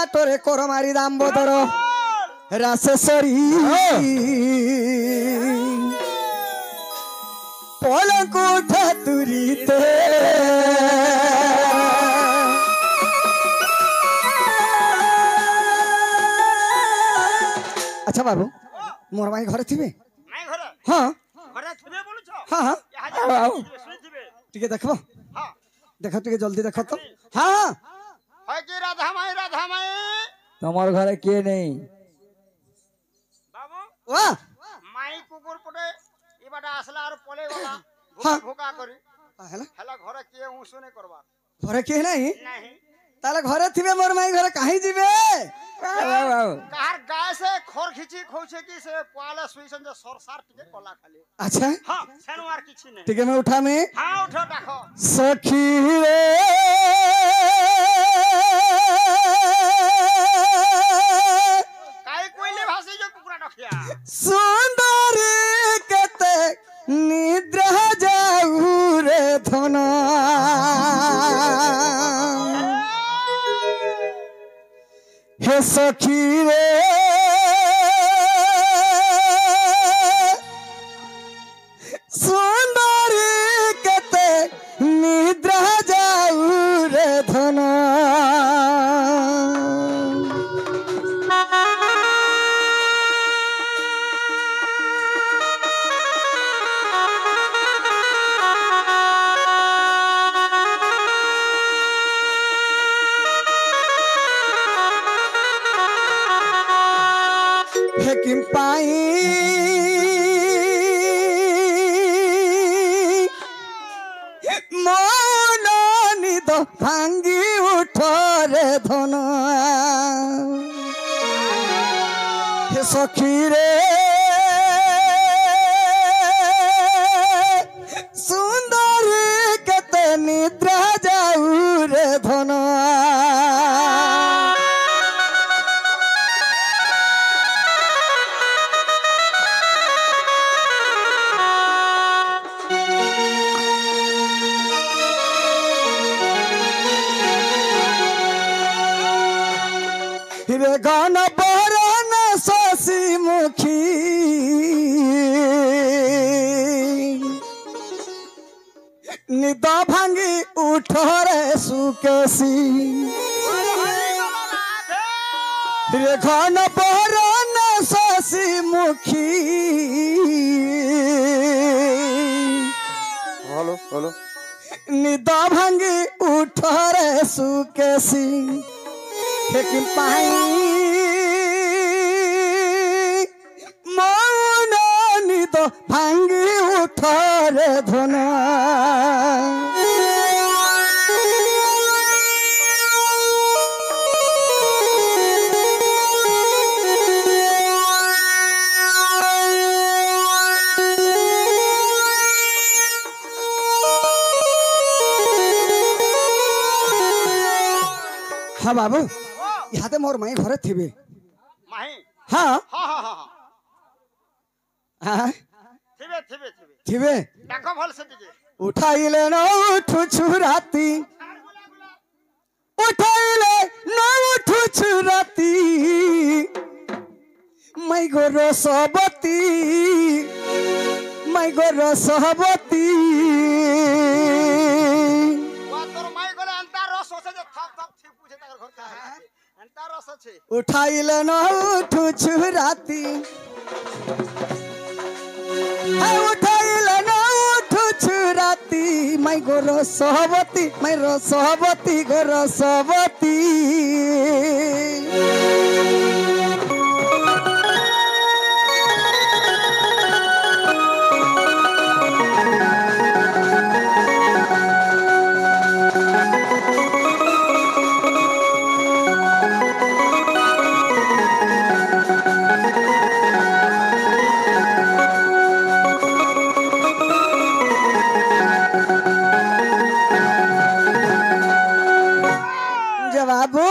বাটরে কর মারি দাম বদর রাসেশ্বরী পলঙ্ক উঠা তুরিতে আচ্ছা বাবু মোর মাই ঘরে থিবে হ্যাঁ হ্যাঁ হ্যাঁ টিকে দেখো দেখো টিকে জলদি দেখো তো হ্যাঁ তোমার ঘরে কে নেই বাবু ওয়া মাই কুকুর পটে এবারে আসলা আর পলে গলা হ্যাঁ। ভোকা করি হেলা হেলা ঘরে কে উঁসুনে করবা ঘরে কে নাই নাই তাহলে ঘরে থিবে মোর মাই ঘরে কাহি দিবে কার গায়ে সে খর খিচি খৌছে কি সে পালে সুইছেন যে সরসার টিকে কলা খালি আচ্ছা হ্যাঁ সেনো আর কিছু নেই টিকে মে উঠা মে হ্যাঁ উঠো দেখো সখী রে কাই কইলে ভাসি যে কুকুরা ডকিয়া সুন্দরী কেতে নিদ্রা যাউ রে ধন হে সখী রে সুন্দরী কেতে নিদ্রা যাউ রে ধন হেকিম পাই মন নিদ ভাঙ্গি উঠরে ধন হে সখী রে সুন্দরী কেতে নিদ্রা যাউ রে ধন রে গণ বরণ শশী মুখী নিদ ভাঙ্গি উঠরে সুকেশী রে ঘন বরণ শশী মুখী হলো হলো নিদ ভাঙ্গি উঠরে সুকেশী হেকিম পাই মৌন নিদ ভাঙ্গি উঠরে ধন হ্যাঁ বাবু ইহাতে মোর মাই ঘরে থিবে মাহি হ্যাঁ হ্যাঁ হ্যাঁ হ্যাঁ হ্যাঁ থিবে থিবে থিবে থিবে দেখো ভাল সে দিকে উঠাইলে ন উঠুছু রাতি উঠাইলে ন উঠুছু রাতি মাই গো রসবতী মাই গো রসবতী তোর মাই গলে আন্তা রস আছে যে থাপ থাপ ঠিক পুছে তার ঘর কা আন্তা রস আছে উঠাইলে ন উঠুছু রাতি উঠাইলে ন উঠুছু রাতি মাই গো রসবতী মাই রসবতী গো রসবতী বাবু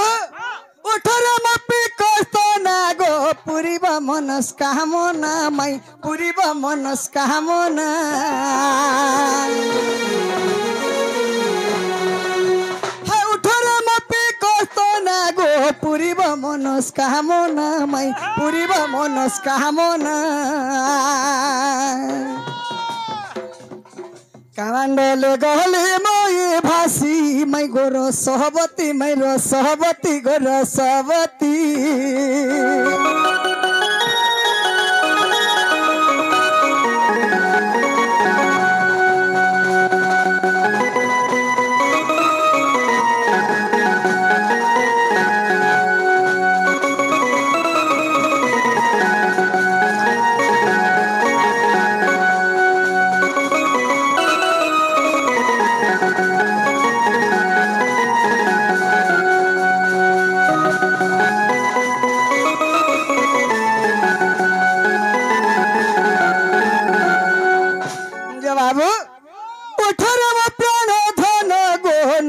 উঠরে মাপি কষ্ট না গো পুরিবা মনস্কামনা মাই পুরিবা মনস্কামনা উঠরে মাপি কষ্ট না গো পুরিব মনস্কামনা মাই পুরিব মনস্কামনা কারান্ডলে গলে মই ভাসি মাই গোর সহবতী মাই রসবতী গোর সবতী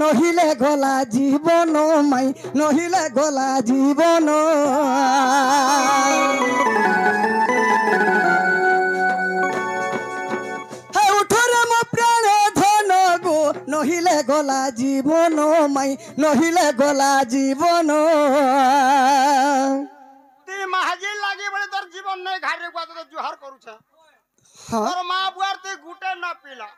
নহিলে গলা জীবন মাই নহিলে গলা জীবন উঠরে মো প্রাণ ধন গো নহিলে গলা জীবন মাই নহিলে গলা জীবন তুই মাহাজি লাগি বলে তোর জীবন নাই ঘাড়ে গুয়া তো জুহার করুছ তোর মা বুয়ার তুই গুটে না পিলা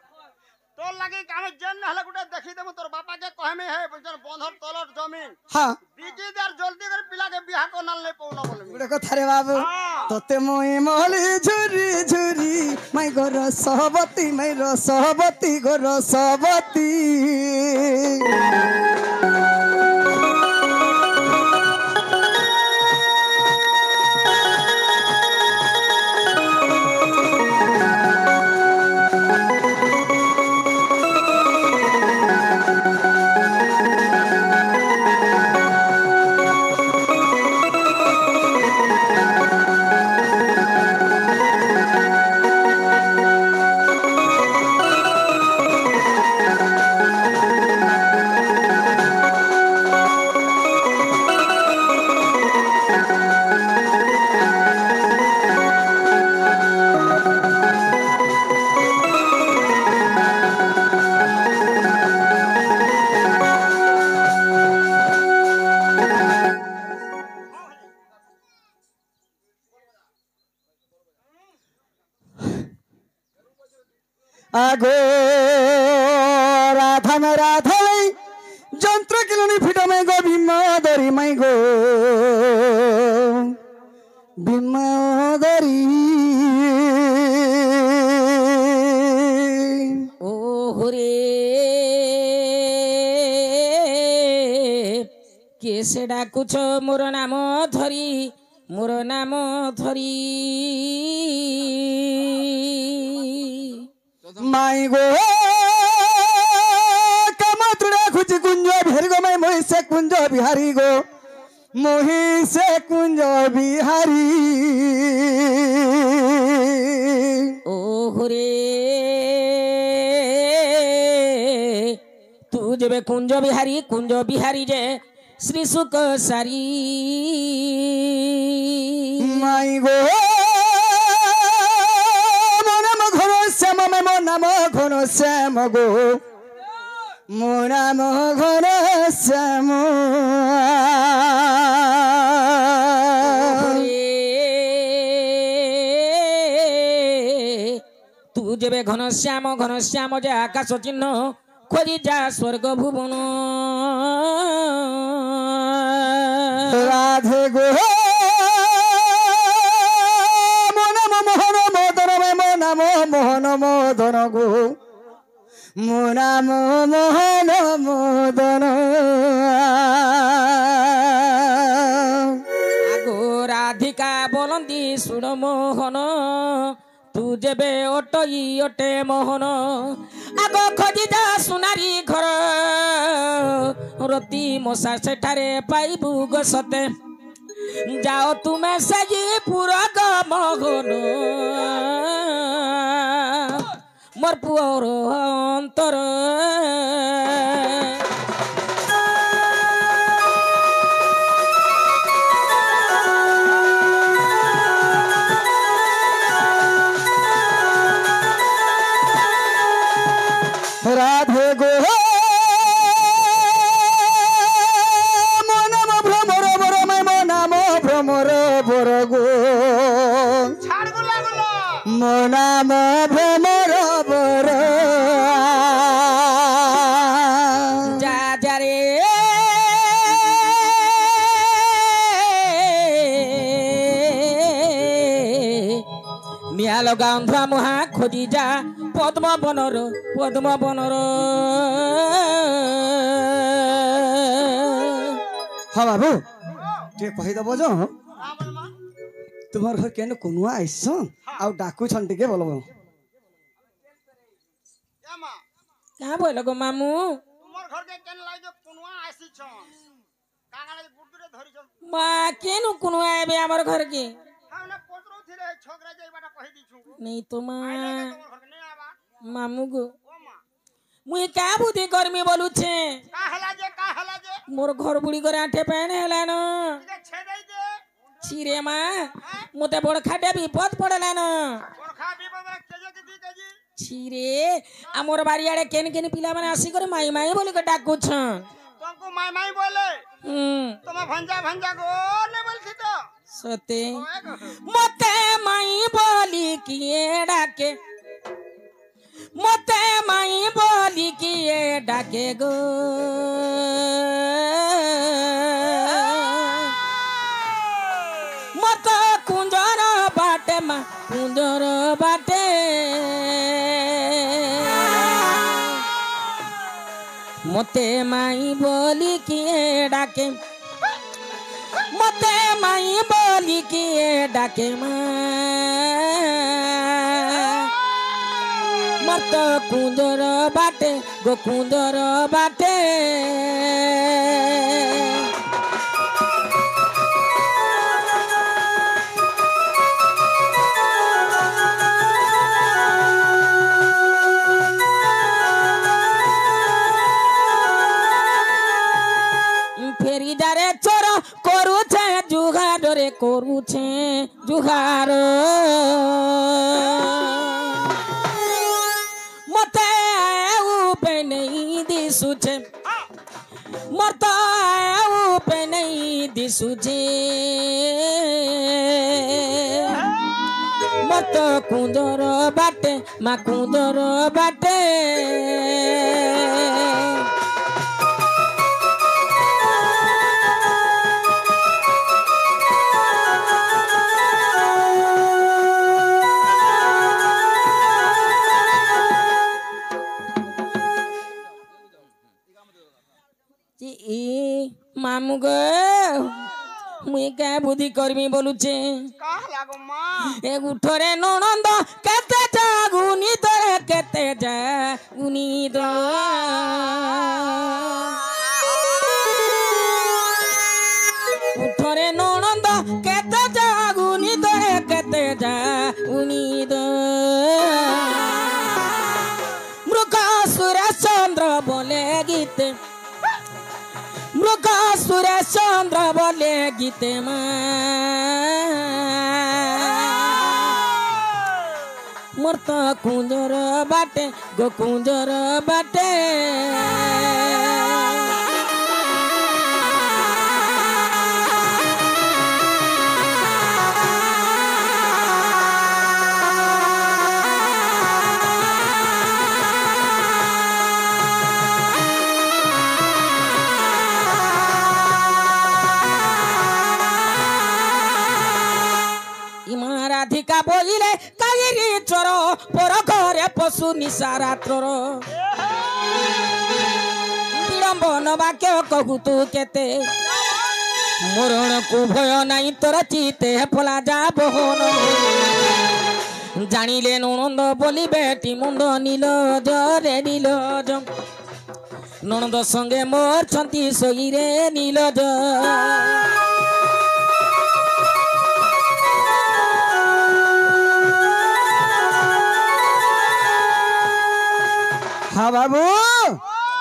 তোর লাগি আমি জেন হলে গুটে দেখি দেবো তোর বাপাকে কহমে হে বলছন বন্ধর তলর জমিন হ্যাঁ বিজি দার জলদি করে পিলাকে বিয়াহ করনাল নে পৌনা বলবি গুড়ে কথা রে বাবু তোতে মই মহলি ঝুরি ঝুরি মাই গোর সহবতী মাই রসবতী গোর সবতী আগো রাধা মে রাধাই যন্ত্র কিলনি ফিটা মাই গো বিমাদরি মাই গো বিমাদরি ও হরে কে সে ডাকুছ মোর নাম ধরি মোর নাম ধরি মাই গো কামাতুড়া খুঁজি কুঞ্জ বিহারি গো মাই মহিষে কুঞ্জ বিহারি গো মহিষে কুঞ্জ বিহারি ও হরে তু যেবে কুঞ্জ বিহারি যে শ্রী সুখ সারি মাই গো মো নাম ঘন শ্যাম গো মো নাম ঘন শ্যাম তু যেবে ঘন শ্যাম যে আকাশ চিহ্ন খোঁজি যা স্বর্গ ভুবন রাধে গো মোহন মদন গো মো নাম মোহন মদন আগো রাধিকা বলন্তি শুণ মোহন তু যেবে অটই অটে মোহন আগ খোঁজি যা সোনারি ঘর রতি মশা সেঠারে পাইবু গো সতে যাও তুমে সাজি পুরগ মোহন মোর পুଅର ଅନ୍ତର রাধে গো মনম ভ্রমর ଗାନ୍ଧା ମୁହା ଖୋଜି ଯା ପଦ୍ମ ବନର हाँ बाबू टे कहीदेव जो तुम्हार घर केन कुनुआ आइसन आ डाकू छन टिके बोलबो क्या बोल गो मामू तुमर घर के केन लागे कुनुआ आसी छन कांगाले गुडुरे धरि छन मा केनु कुनु आबे हमर घर के हमने पोतरो थिरे छोकरा जाइबाटा कहि दिछु नहीं तो मा तुमर घर के नहीं आबा मामू गो ओ मा मुई का बुद्धि करमी बोलु छे का हला जे मोर घर बुड़ी करे आठे पैन हेला न जे छेदै दे छिरे मा मोते बड़ खाटे विपद पड़ला न बरखा विपद केजे के दी केजी छिरे हमर बारी आड़े केन केन पिला माने आसी करे माई माई बोली के डाकू छ तुमको माई माई बोले तुम भंजा भंजा गो ने बोलथि तो सते मोते माई बोली किए डाके मोते माई बोली किए डाके गो मत कुंजर बाटे मा कुंजर बाटे मोते माई बोली किए डाके मोते माई बोली किए डाके मत कुंजर बाटे गो कुंजर बाटे फेरी जारे चोर करू छे जुगार रे करू छे जुगार मते ऊपे नहीं दिसु छे मरता ऊपे नहीं दिसु छे मत कुंदर बाटे मा कुंदर बाटे मामू गो मुई क्या बुद्धि करमी बोलुचे का लागो मां ए उठरे ननंद केते जागुनी तोरे केते जागुनी दो उठरे ननंद केते जागुनी तोरे केते जागुनी दो मृगा सुरेश चंद्र बोले गीते मृगा सुरेश चंद्र बोले गीते मरत कुंजर बाटे गो कुंजर बाटे राधिका बोलिले कागिरी चोर पर घरे पशु निशा रात्र विड़म्बन वाक्य कहू तू केते मरण को भय नाई तोर चिते फला जा बहन जानिले ननंद बोली बेटी मुंड नील जरे नीलज ननंद संगे मोर छंती सोईरे नीलज हाँ बाबू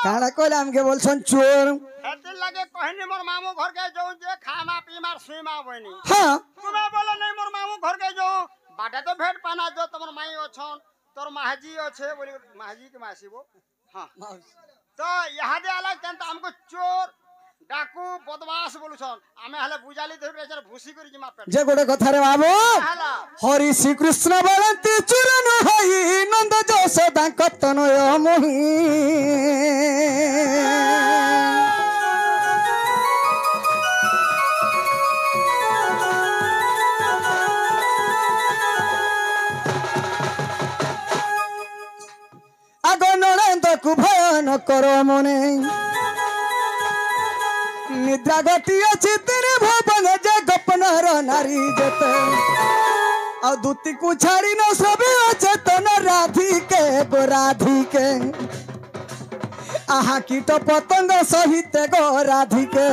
काड़ा कोला हमके बोलछन चोर हेते लगे कहनी मोर मामू घर के जो जे खामा पीमार सुईमा बनी हाँ तुम्हें बोले नहीं मोर मामू घर के जो बाटा तो भेट पाना जो तमर माई अछन तोर माहजी अच्छे बोली माहजी के मासीबो हाँ तो यहाँ दे अलग केनता हमको चोर डाकू बदमाश बोलुछन आमे हले बुझाली धरि बेचारा भूसी करी जमा पेट जे गोटे कथा रे बाबू हला हरि श्री कृष्ण बोलती चूरन होई नंद यशोदा कतनय मोहि কর মনে নিদ্রা গতি আছে তেরে ভবন যে গোপনর নারী যেতে আর দুতিকু ছাড়ি ন সবে অচেতন রাধিকে গো রাধিকে আহা কীট পতঙ্গ সহিত গো রাধিকে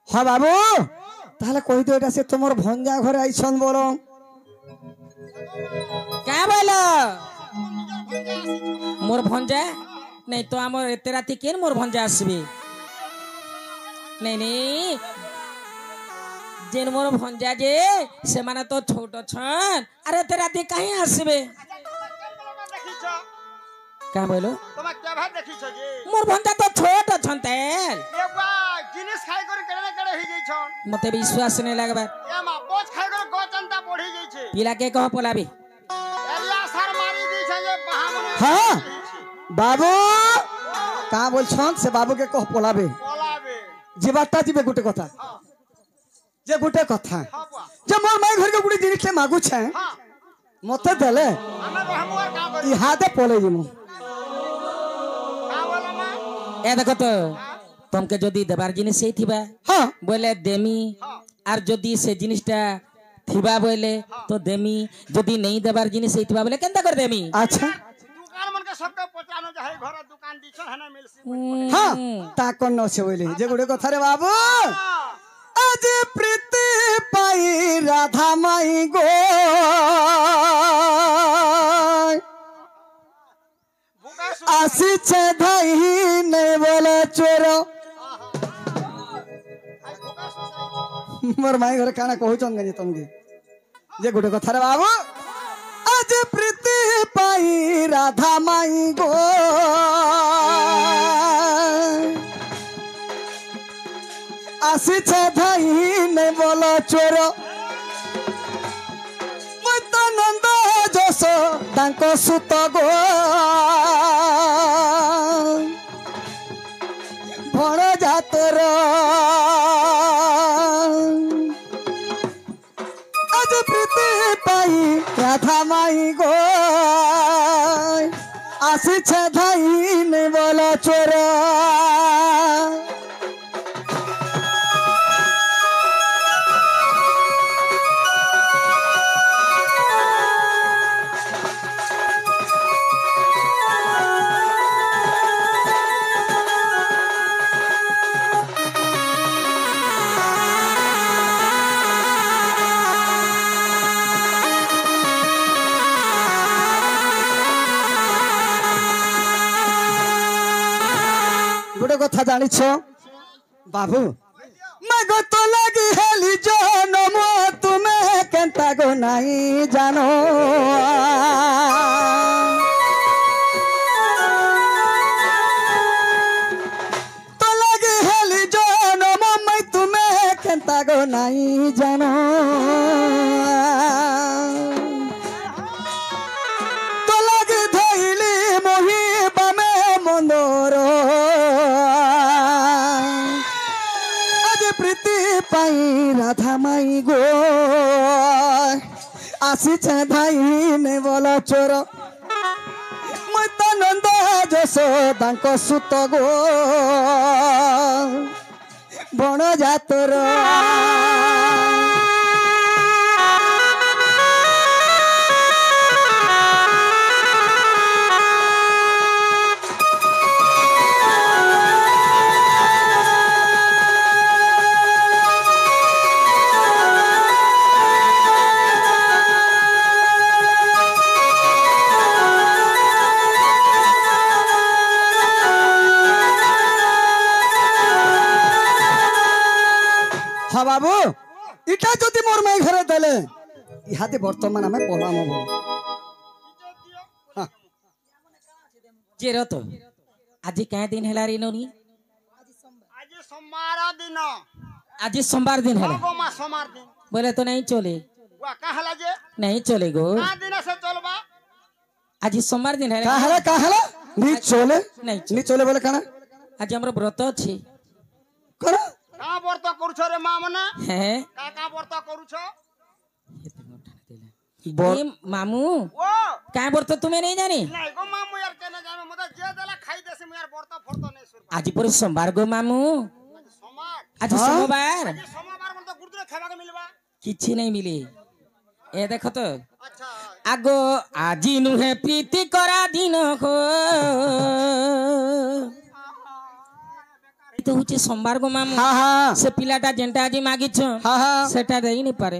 হ্যাঁ বাবু তাহলে কই তো এটা সে তোমার ভঞ্জা ঘরে আইছন বলো क्या बोल मोर भंजा नहीं तो आम एते राति केन मोर भंजा आसबे नहीं नहीं जेन मोर भंजा जे से माने तो छोट छन अरे एते राति कहीं आसबे দেখিছ क्या बोलो তোমা কেভা দেখিছ যে मोर भंजा तो छोट छन तेल এ বা জিনিস খাই করে কেড়ে কেড়ে হই যাইছন मते विश्वास नहीं लगबा এ মা পোচ খাই করে গচনতা পড়ি যাইছে पिला के कह पोलाबी এলা সার মারি দিছে যে বাহামনে হ্যাঁ বাবু কা বলছন সে বাবুকে কহ পলাবে পলাবে যে বার্তা দিবে গোটে কথা যে গোটে কথা হবা যে মোর মাই ঘরকে গোটে জিনিসে মাগুছে হ্যাঁ মতে দেলে আমি রহমু আর কা করি ইহাতে পলে জিমু কা বলো মা ए देखो तो तुमके जदी देबार जिनिस से थिबा হ্যাঁ बोले देमी और जदी से जिनिसटा थिबा बोले तो देमी जदी नहीं देबार जिनिस से थिबा बोले केनता कर देमी আচ্ছা দোকান মনকে সবকে পচানো যে ঘর দোকান দিছ হেনা মিলছি হ্যাঁ তা কোন আছে বলে যে গোটে কথা রে বাবু আজ প্রীতি পাই রাধা মাই গো আসিছে ধাই নেই বলে চোর মোর মাই ঘরে কানা কহুছন গনি তমকে যে গোটে কথা রে বাবু আজ প্রীতি পাই রাধা মাই গো আসিছে ধাই নেই বলে চোর নন্দ যশ তাঙ্ক সুত গো ভণ জাতর আজ প্রীতি পাই রাধা মাই গো আসিছে ধাই নেই বল চোর গোটে কথা জানিছ বাবু মাগ তো লাগি হেলি জনম তুমি কেনতা গো নাই জানো তো লাগি হেলি জনম মাই তুমি কেনতা গো নাই জানো তো লাগি ধইলি মহি বামে মন্দর প্রীতি পাই রাধা মাই গো আসিছে ধাই নে বল চোর মই তো নন্দ যশ তাঙ্ক সুত গো বণ জাতর হ্যাঁ বাবু এটা যদি মোর মাই ঘরে দেলে ইহাতে বর্তমান আমি পলাম হব जे रतो आज क्या दिन हैला रे नोनी आज सोमवार दिन आज सोमवार दिन हैला गो मा सोमवार दिन बोले तो नहीं चले वा कहला जे नहीं चले गो का दिन से चलबा आज सोमवार दिन है কাহলা নি চলে नहीं নি চলে বলে কানা आज हमरो व्रत अछि কানা का କରୁଛ ରେ ମା ମାନେ হ্যাঁ କାକା ବର୍ତ୍ତ କରୁଛ এ মামু ଓ কায় বর্ত তুমি নেই জানি ନାଇଁ ଗো ମା ମୁଁ ୟାର କେନେ ଜାଣେ ମତେ ଯେ ଦେଲା ଖାଇ দেছি ମୁଁ ୟାର ବର୍ତ୍ତ ଫର୍ତ୍ତ ନେଇ ସୁର আজি পরে সোমবার গো মামু ସମାଜ আজি সোমবার ଆଜି ସୋମବାର ମତେ ଗୁରୁଦରେ ଖାଇବାକୁ ମିଳିବା କିଛି নাই মিলে এ দেখো তো ଆଚ୍ଛା আগো আজি নুহে প্রীতি করা দিন গো তো হচ্ছে সোমবার গো মামু हाँ हाँ সে পিলাটা যেটা আজি মাগিছ हाँ हाँ সেটা দেই নি পারে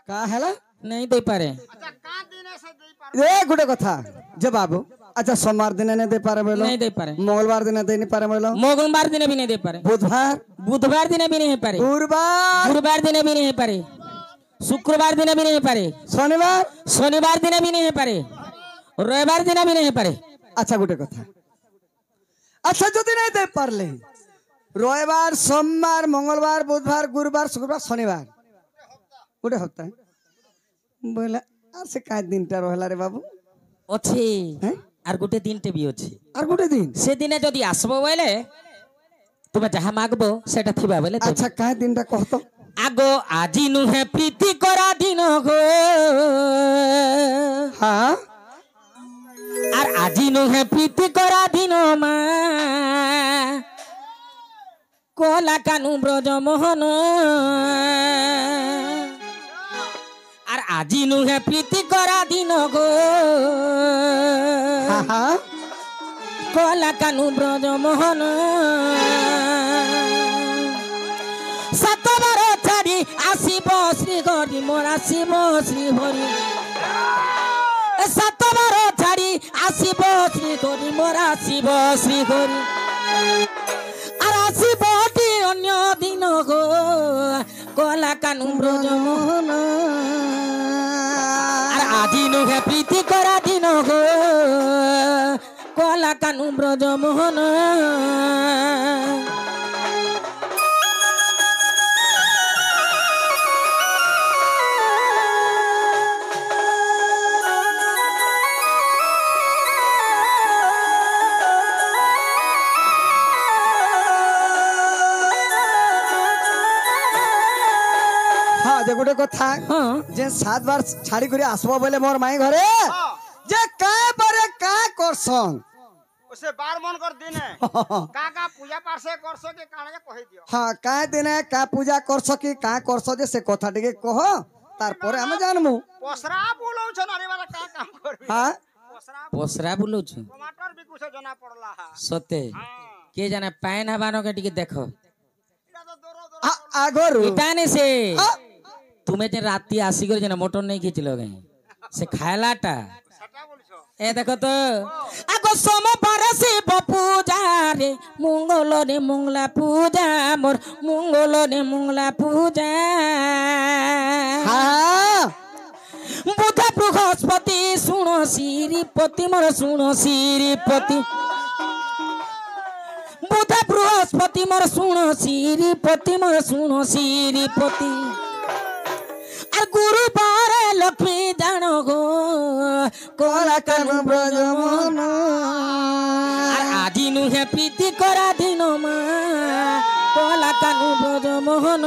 का हैला নাই দেই পারে ଆଚ୍ଛା କାଁ ଦିନେ ସେ ଦେଇପାର ए गुटे कथा जे बाबू अच्छा सोमवार दिन ने दे पारे बोलो নাই দেই পারে मंगलवार दिन दे नहीं पारे बोलो মঙ্গলবার দিনে भी नहीं दे পারে बुधवार বুধবার দিনে भी नहीं পারে गुरुवार गुरुवार दिने भी नहीं पारे शुक्रवार दिने भी नहीं पारे शनिवार शनिवार दिने भी नहीं पारे रविवार दिने भी नहीं पारे अच्छा गुटे कथा अच्छा जो दिन नहीं दे पारले रविवार सोमवार मंगलवार बुधवार गुरुवार शुक्रवार शनिवार गुटे हफ्ता बोला আর সে কাজ দিনটা রহলা রে বাবু अच्छे हैं আর গোটে দিনটে भी अच्छे আর গুটে দিন সেদিনে যদি আসবো বলে তুমি যাহা মাগবো সেটা থিবা বলে দেব। আচ্ছা কাজ দিনটা কহতো আগো আজি নুহে প্রীতি করা দিন গো হ্যাঁ আর আজি নুহে প্রীতি করা দিন মা কলা কানু ব্রজ মোহন আর আজি নুহে প্রীতি করা দিন গো হ্যাঁ হ্যাঁ কলা কানু ব্রজ মোহন সাতবার ছাড়ি আসিব শ্রী হরি মোর আসিব শ্রী হরি সাতবার ছাড়ি আসিব শ্রী হরি মোর আসিব শ্রী হরি আর আসিব অন্য দিন গো কলা কানু ব্রজ মোহন আর আজি নুহে প্রীতি করা দিন গো কলা কানু ব্রজ মোহন हाँ जे गुटे कथा হ্যাঁ जे 7 बार छाड़ी करे आसबो बोले मोर माई घरे ହଁ जे काय बारे काय करसन ओसे बार मन कर दिने काका पूजा पाठ से करसो के काणे कहि दियो हाँ काय दिने का पूजा करस कि का करस जे से कथा टिके कह तार परे हम जानमु पसरा बोलौ छ नारी वाला का काम करबी हाँ पसरा পসরা বলুছু टमाटर भी कुछ जना पड़ला हा সতে हां কে জানে পায় না বানকে টিকে দেখো इटा तो दोरो आगरु এটা নে সে हाँ, তুমি যে রাতি আসি করে যেন মটন নেই খেয়েছিল গাই সে খায়লাটা सटा बोलछो এ দেখো তো আগো সোমবার শিব পূজা রে মঙ্গল রে মঙ্গলা পূজা মোর মঙ্গল রে মঙ্গলা পূজা हाँ বুধ বৃহস্পতি শুনো শ্রীপতি মোর শুনো শ্রীপতি বুধ বৃহস্পতি মোর শুনো শ্রীপতি মোর শুনো শ্রীপতি আর গুরুবার লক্ষ্মী জানো গো কলা কানু ব্রজ মোহন আর আজি নুহে প্রীতি করা দিন মা কলা কানু ব্রজ মোহন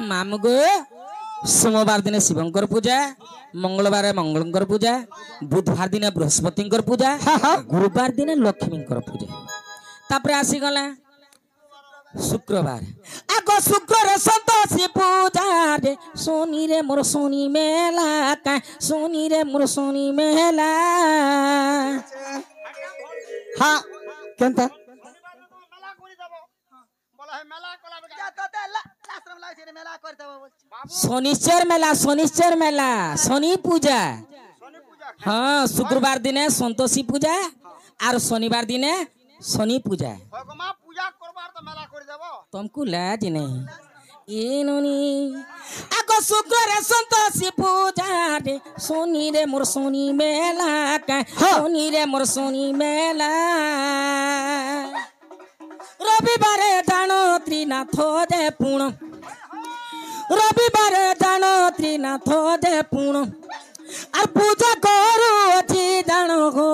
মামু গো সোমবার দিনে শিবঙ্কর পূজা মঙ্গলবারে মঙ্গলঙ্কর পূজা বুধবার দিনে বৃহস্পতিঙ্কর পূজা গুরুবার দিনে লক্ষ্মীঙ্কর পূজা তারপরে আসিগলা শুক্রবার আগ শুক্রে সন্তোষী পূজা রে শনি রে মোর শনি মেলা শনি রে মোর শনি মেলা हाँ केनता मेला करि देबो बोला है मेला कोला मेला कर देबो শনিশ্চর মেলা শনিশ্চর মেলা শনি পূজা शनि पूजा हाँ शुक्रवार दिने संतोषी पूजा और शनिवार दिने शनि पूजा भगमा पूजा करबार तो मेला करि देबो तुमको लाज नहीं ए नोनी आको शुक्र रे संतोषी पूजा रे शनि रे मोर शनि मेला शनि रे मोर शनि मेला रवि রবিবারে জানো ত্রিনাথ যে পুণ রবিবারে জানো ত্রিনাথ যে পুণ আর পূজা করু অছি জানো গো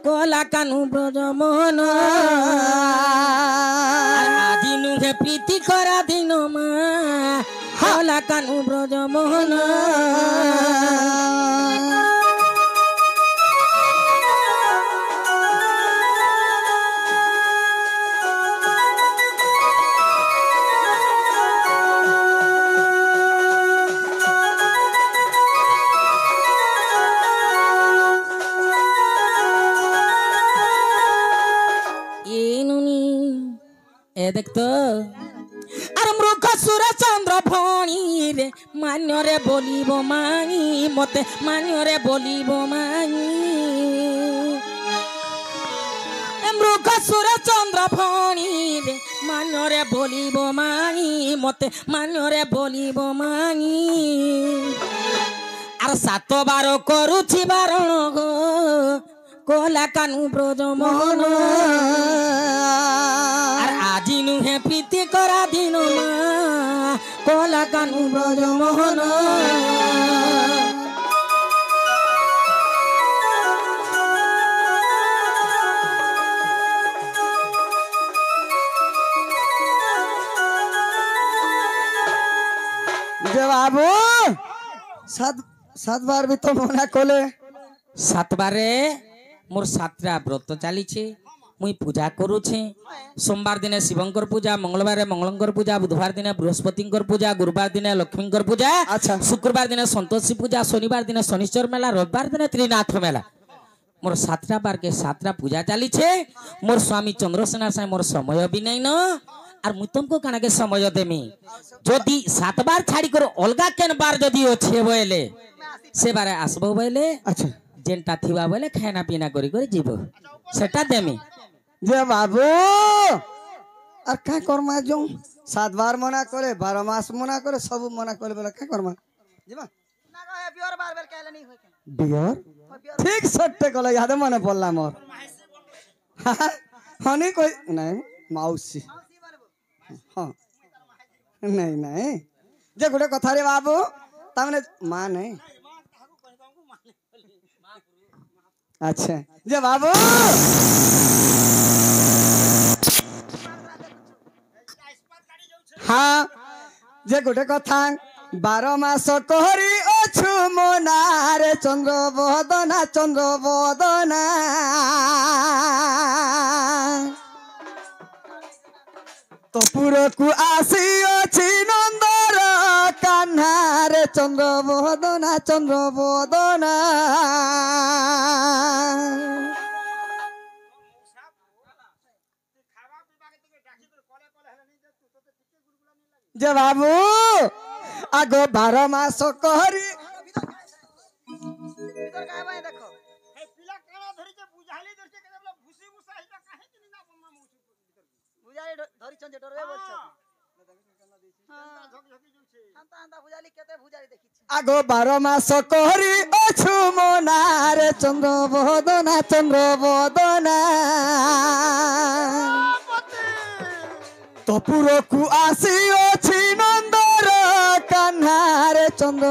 কলা কানু ব্রজ মোহন আজি নুহে প্রীতি করা দিন মা কলা কানু ব্রজ মোহন দেখতো আর মৃগ সুর চন্দ্র ভণী রে মান্যরে বলিব মানি মতে মান্যরে বলিব মানি মৃগ সুর চন্দ্র ভণী রে মান্যরে বলিব মানি মতে মান্যরে বলিব মানি আর 7 বার করুছি বারণ গো কলা কানু ব্রজ মোহন আর আজি নুহে প্রীতি করা দিন মা কলা কানু ব্রজ মোহন যে বাবু 7 বার भी तो मना कोले 7 বারে মোর 7টা ব্রত চালিছে মুই পূজা করুছে সোমবার দিনে শিবঙ্কর পূজা মঙ্গলবারে মঙ্গলঙ্কর পূজা বুধবার দিনে বৃহস্পতিঙ্কর পূজা গুরুবার দিনে লক্ষ্মীঙ্কর পূজা আচ্ছা। শুক্রবার দিনে সন্তোষী পূজা শনিবার দিনে শনিশ্চর মেলা রবিবার দিনে ত্রিনাথ মেলা মোর 7টা বারকে 7টা পূজা চালিছে মোর স্বামী চন্দ্রসেনার সাথে মোর সময় বি নাই ন আর মুই তুমকো কানাকে সময় দেমি যদি 7 বার ছাড়ি করে অলগা কেন বার যদি আছে বইলে সে বারে আসবো বইলে अच्छा যেনটা থিবা বলে খানা পিনা করি করে যাব সেটা দেমি যে বাবু আর का करमा जो 7 बार मना करे 12 मास मना करे सब मना करे बोला का करमा जीवा ना कहे बियर बार बार कहले नहीं होय के बियर ठीक सट्टे कला याद मने पड़ला मोर हनी कोई नहीं मौसी हां नहीं नहीं जे गुटे कथा रे बाबू तामने मां नहीं अच्छा जे बाबू हाँ जे गोटे कथा 12 मास कहरी अछु मोनारे चंद्र बदना तो पुरकु आसी अछि नंदर कान्हारे चंद्र बदना जे बाबू आगो 12 मास कहरी भीतर कहबे देखो हे पिला काना धरि के बुझाली धरि के बोला भूसी भूसा हिता काहे कि ना बम्मा मौसी बुझाली धरि चंजे डरबे बोलछ हां झोकी जुछे हांता बुझाली केते बुझाली देखिछ आगो 12 मास कहरी अछु मोनारे चंद्र बदना तपुरकु आसी अछि नंदर कान्हारे चंद्र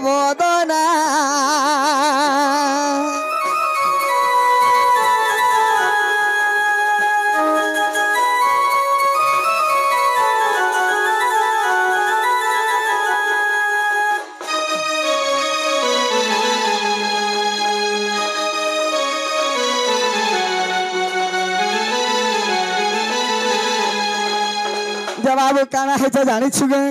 बदना जवाब काना है तो जानी छुगे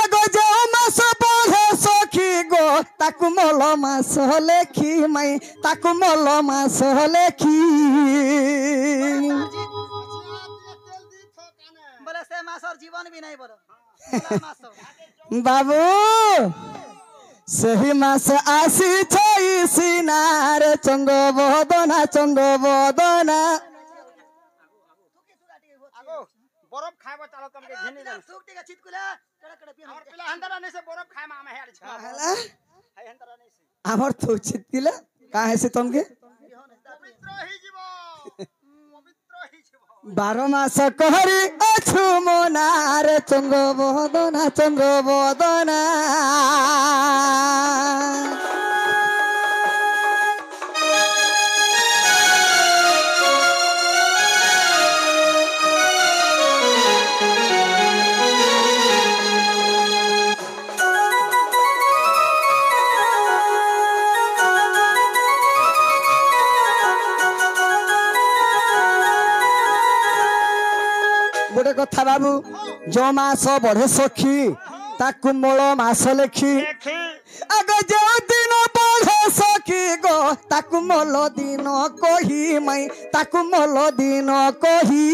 आगो जे मास बोले सखी गो ताकु मोल मास लेखी मई ताकु मोल मास लेखी बोले से मासर जीवन भी नहीं बोलो बाबू सही मास आसी छई सिनार चंद्र बदना बरफ खाइबो चलो तुमके घेनी दे सुक टिका छिटकुला कड़ा कड़ा पिया हमर पिला हंदरा नहीं से बरफ खाइ मामे हेड छ हला हाय हंदरा नहीं से हमर तो चितिला काहे से तुमके पवित्र ही जीव 12 মাস কহরি অছু মনারে চন্দ্র বদনা চন্দ্র বদনা गोटे कथा बाबू जो मास बढ़े सखी ताकू मोल मास लेखी देखी आग जो दिन बढ़े सखी गो ताकू मोल दिन कही मई ताकू मोल दिन कही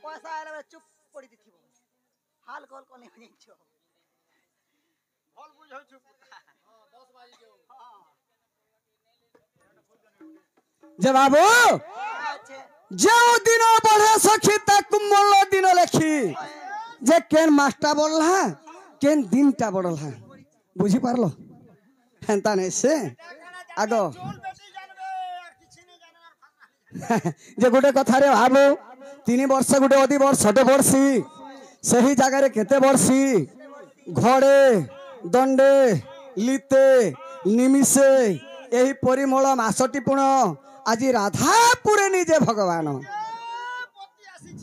पैसा आएला बेला चुप पड़ी दिथिबो हाल कॉल कोनी हो जाइछो भल बुझौ छु जे बाबू अच्छे जो दिन बढ़े सखी ताकू मोल दिन लेखी जे केन मास्टा बोलला केन दिनटा बढ़ला बुझी पारलो हेंता नहीं से आगो चोल बेटी जानबे আর কিছু নেই জানার जे गोटे कथा रे भाबू 3 वर्ष गोटे अधी वर्षटे पड़सी सही जगार केते पड़सी घड़े दंडे लिते निमिषे यही परिमल मासटी पुण आज राधापुरे निजे भगवान পতি আসিছ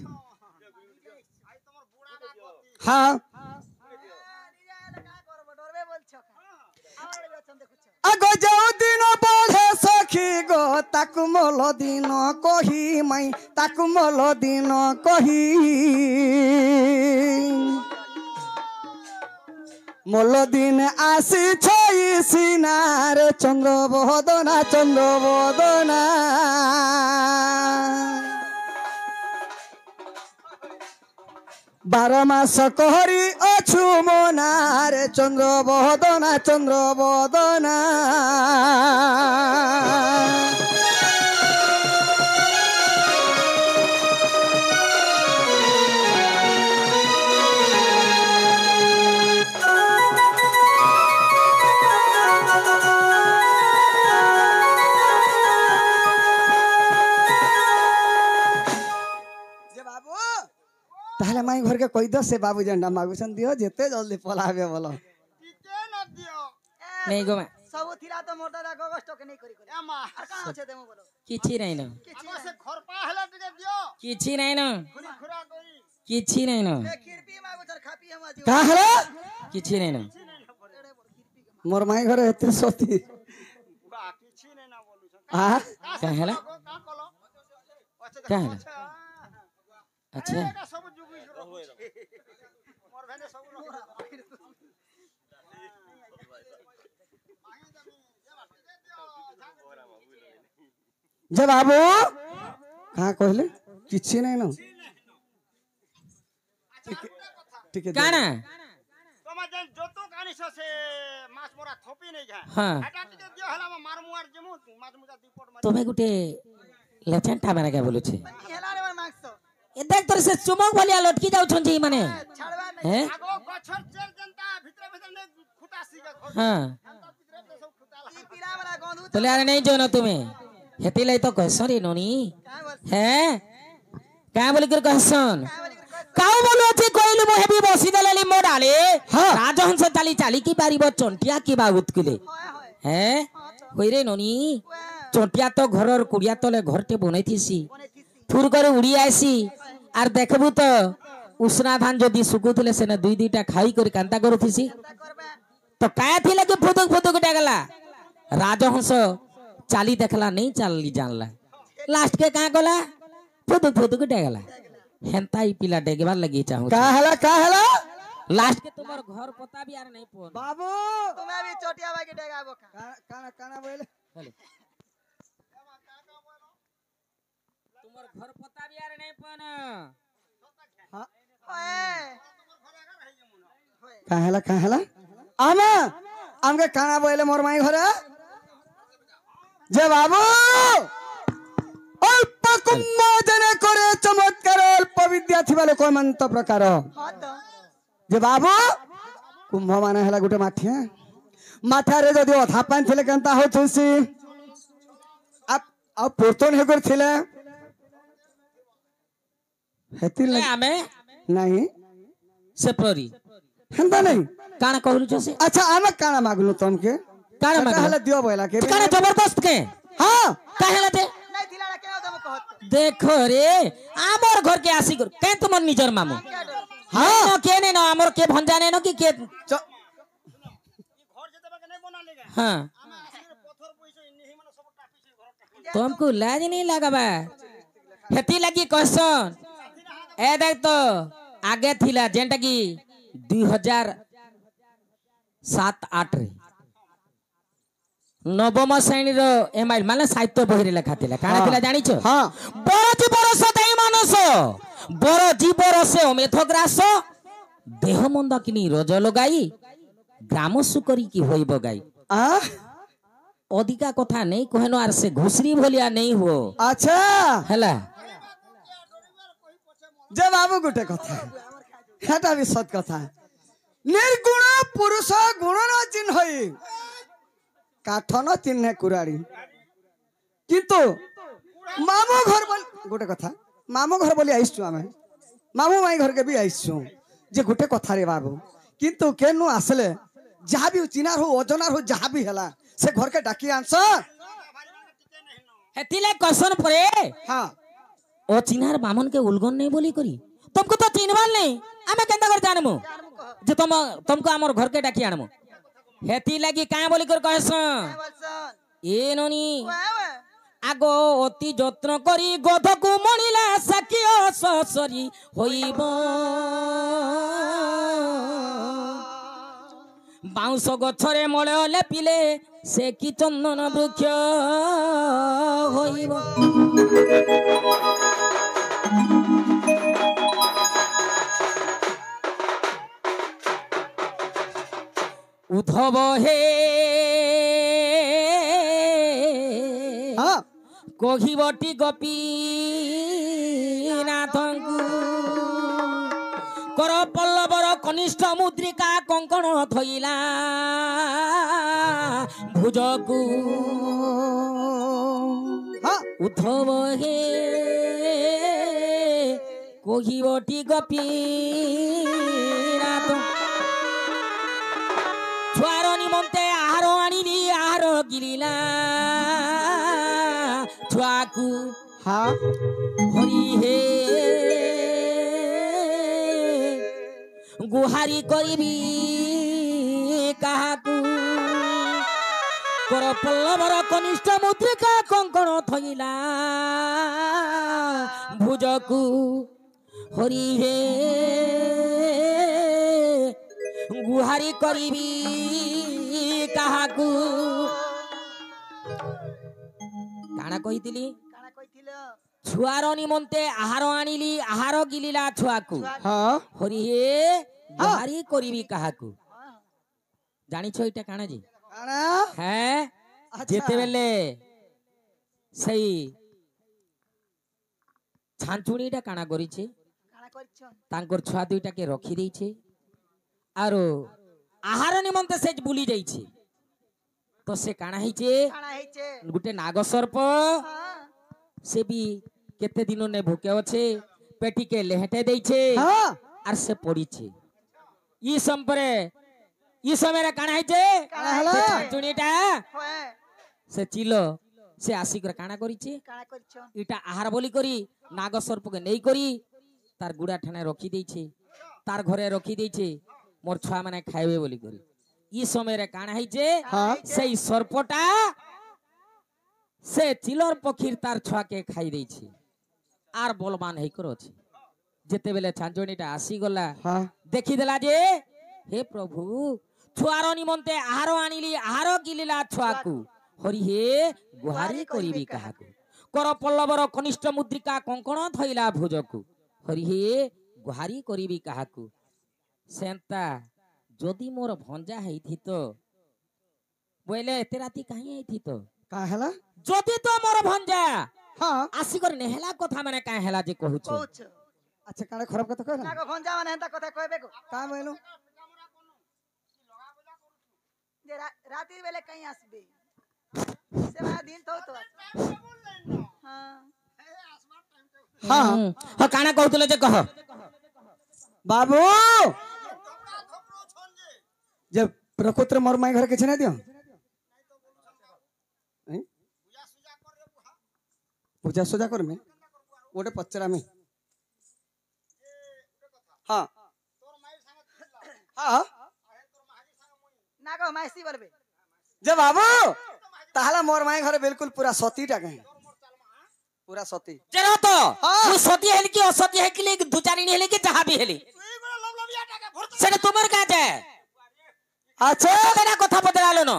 আই তোমার বুড়া না পতি हाँ নিজে আইলে কা করব ডরবে বলছো আমার বেচন দেখুছ आगो जो दिन बढ़े सखी गो ताकू मोल दिन कही मई ताकू मोल दिन कही मोल दिन आसी छई सिनार चंद्र बदना चंद्र बदना बार मास कहरी अछु मनार चंद्र बदना चंद्र बदना जे बाबू ताहले माई घर के कहि दो से बाबू झंडा मागुसन दियो जेते जल्दी पलाबे बोलो টিকে না দিও नहीं गो सब थिला तो मोटा दा गगस्ट के नहीं करी करी এমা আর का আছে দেমু বলো किछि नहीं न আগো সে খরপা হেলা টিকে দিও किछि नहीं न খুরি খুরা করি किछि नहीं न ए खिरपी मागो चल खापी हम आज का हला किछि नहीं न मोर माई घर एते सती বা কিছু নেই না বলুছ आ का हेला কা কলো আচ্ছা का দেখো हेला আচ্ছা अच्छा এটা সব জুগি মোর ভেনে সব जे बाबू कहाँ कहले किछि नहीं न ठीक है काना তোমার যে যত কানিছ সে মাছ মোরা থপি নেই যা हाँ এটা টিকে দিও হেলা মারমু আর যেমু মাছ মুজা দিপট মারি तुम्हें गुटे लेचेंटा माने क्या बोलु छे हेला रे मागसो ए देख तोर से चुमक भलिया लटकी जाउ छन जी माने छाड़वा नहीं हैं আগো গছর চের জনতা ভিতরে ভিতরে নে খুতাসি গা ঘর हाँ জনতা ভিতরে ভিতরে সব খুতালা ई पीला वाला गंधु तोले आरे नहीं जोनो तुम्हें हेती लाई तो कहसन रे नोनी का बोल हैं का बोली कर कहसन का बोली कर काउ बोलो छे कोइलु मो हेबी बसी देलेली मो डाले हाँ। राजहंस चाली चाली की पारिबो चंटिया की बाउत कुले होय होय हैं होई रे नोनी चंटिया तो घरर कुड़िया तले घरटे बनै थिसी कोने थीसी फुर कर उड़ी आसी आर देखबू तो उष्णा धान जदी सुकुथिले सेना दुई दुईटा खाई कर कांता करूथिसी का करबा तो काया थिले कि फुदुक फुदुक डागला राजहंस चाली देखला नहीं चाली जानला लास्ट के का गला फुदुक फुदुक डागला हेंता ही पिला डेगबार लगी चाहू का हला लास्ट के तुम्हार घर पता भी यार नहीं पोन बाबू तुम्हें भी चोटिया बाकी डेगाबो का काना काना बोले तुम्हार घर पता भी यार नहीं पोन होय का हला आमा हमके काना बोले मोर माई घरे जे बाबू अल्प कुम्भ जने करे चमत्कार अल्प विद्या थिबा लोक मंत प्रकार हां तो जे बाबू कुंभ माने हला गुटे माठी ମାଠାରେ ଯଦି ଅଧା ପାଣି ଥିଲେ କେନ୍ତା ହଉଥିସି ଆଉ ପୋର୍ତନ ହେଇ କରି ଥିଲେ ହେତି ଏ ଆମେ ନାହିଁ ସେ ପ୍ରରି ହେନ୍ତା ନାହିଁ କାଣା କହିଲୁଛ ସେ ଆଚ୍ଛା ଆମେ କାଣା ମାଗଲୁ ତମକେ କାଣା ସେଟା ମାଗଲୁ? ହେଲେ ଦିଅ ବୋଇଲା କେ କାଣା ଜବରଦସ୍ତ କେ ହଁ କାହେଲା ଦେ नहीं दिला ना क्या तुम कहत देखो रे आमर घर के आसी कर के तुमर निजर मामू हाँ न के ने न आमर के भंजा ने न कि के च- घर जेतेबे के नहीं बना लेगा हाँ ଆମେ ଆସିଲେ ପଥର ପଇସା ଇନି ମାନେ ସବୁ ଟାପିଛି ଘର ଟାପିଛି तुमको लाज नहीं लगाबा हेती लगी कहसन ए देख तो आगे थिला जेंटा की 2007-8 रे नवम श्रेणी रो एमआई माने साहित्य बही रे लेखा थिला काना थिला जानि छ हाँ बड़ जीवर से दाई मानस बड़ जीवर से अमेथग्रास देह मंद किनी रज लगाई ग्राम सुकरी की होइब गाई आ अधिका कथा नहीं कहनो आर से घुसरी भलिया नहीं हो अच्छा हैला जे बाबू गोटे କଥା ହେଟା ବି ସତ କଥା ନିର୍ଗୁଣ ପୁରୁଷ ଗୁଣ ନ ଚିହ୍ନଇ କାଠ ନ ଚିହ୍ନେ କୁରାଡ଼ି କିନ୍ତୁ ମାମୁ ଘର ବୋଲି ଗୋଟେ କଥା ମାମୁ ଘର ବୋଲି ଆଇଛୁ ଆମେ ମାମୁ ମାଇ ଘରକେ ବି ଆଇଛୁ ଯେ ଗୋଟେ କଥା ରେ ବାବୁ କିନ୍ତୁ କେନୁ ଆସିଲେ ଯାହା ବି ଚିନାର ହଉ ଅଜନାର ହଉ ଯାହା ବି ହେଲା ସେ ଘରକେ ଡାକି ଆନସ हेतिले कसन परे ହଁ ओ चिन्हार बामन के उलगन नहीं बोली करी तुमको तो चिन्हवाल नहीं आमे केंदा कर जानमु जे तुमको हमर घर के डाकी आनमु हेति लागी का बोली कर कहसन बोलसन ए ननी ओए आगो अति যত্ন করি গধকু মণিলা সাকিও সসরি হইব বাউঁশ গছরে মলে লেপিলে সে কি চন্দন বৃক্ষ হইব উদ্ধব হে ହଁ কহিবটি গোপী নাথঙ্কু কর পল্লবর কনিষ্ঠ মুদ্রিকা কঙ্কণ থইলা ভুজকু ହଁ উদ্ধব হে কহিবটি গোপী নাথ ছুয়ার নিমন্তে আহার আনিলি আহার গিলিলা ছুয়াকু ହଁ হরি হে গুহারি করিবি কাহাকু কর পল্লবর কনিষ্ঠ মুদ্রিকা কঙ্কণ থইলা ভুজকু হরি হে গুহারি করিবি কাহাকু কাଣା কইতিলি काना कइथिल छुआर निमन्ते आहार आनिली आहार गिलिला छुआकु ହଁ हरि हे गुहारी करिबी काहाकु জানিছ এটা কাଣା জি କାଣା হ্যাঁ আচ্ছা। যেতে বেলে সেই ছাঞ্চুড়িটা কাଣା করিছে काना करछन তাঙ্কর ছুয়া দুইটাকে রখি দেইছে আর আহার নিমন্তে সে বুলি যাইছে তো সে কাଣା হইছে काना हेचे গোটে নাগসর্প हां সে বি কেতে দিন নে ভুকে আছে পেটিকে লেহেটে দেইছে ହଁ আর সে পড়িছে ই সম্পরে ই সময়ের কাଣା হইছে কাଣା হলা? সে ছাঞ্চুড়িটা होए সে চিল সে আসি করে কাଣା করিছে काना करछन এটা আহার বলি করি নাগসর্পকে নেই করি তার গুড়া ঠানে রখি দেইছে তার ঘরে রখি দেইছে মোর ছুয়া মানে খাইবে বলি করি ই সময়ের কাଣା হইছে হ্যাঁ। সেই সর্পটা সে চিলর পক্ষীর তার ছুয়াকে খাই দেইছে আর বলবান হেই করে আছে যেতেবেলে ছাঞ্চনিটা আসি গলা ହଁ দেখিদেলা যে হে প্রভু ছুয়ার নিমন্তে আহার আনিলি আহার গিলিলা ছুয়াকু হরি হে গুহারি করিবি কাহাকু কর পল্লবর কনিষ্ঠ মুদ্রিকা কঙ্কণ থইলা ভুজকু হরি হে গুহারি করিবি কাহাকু সেন্তা যদি মোর ভঞ্জা হেইথিত বইলে এতে রাতি কাহি হেইথিত କାଣା ହେଲା যদি তো মোর ভঞ্জা ହଁ আসি করে নেহেলা কথা মানে কাহে হেলা যে কহুছ कहूछ ଆଚ୍ଛା କାଣା ଖରାପ କଥା କହିଲା ना को भंजा माने हेता कथा कहबे को କାଁ କହିଲୁ যে রাতের বেলা কাই আসবে সে মানে দিন তো তো হ্যাঁ हाँ ହଁ କାଣା କହୁଥିଲେ ଯେ କହ बाबू जब प्रकृति मोर माई घर किसी नहीं दियो हैं? पूजा सुजा कर में गोटे पचरा में हाँ हाँ না গো মাইসি বলবে जब बाबू ताहला मोर माई घर बिल्कुल पूरा सती टाके पूरा सती ଯେ ରହ ତ ହଁ। ମୁଁ ସତୀ ହେଲି କି ଅସତୀ ହେଲି କି ଦୁଚାରିଣୀ ହେଲି କି ଯାହା ବି ହେଲି ସେଟା ତୁମର କାଁ ଯାଏ अच्छा କେନା କଥା ପଚରାଲ ନ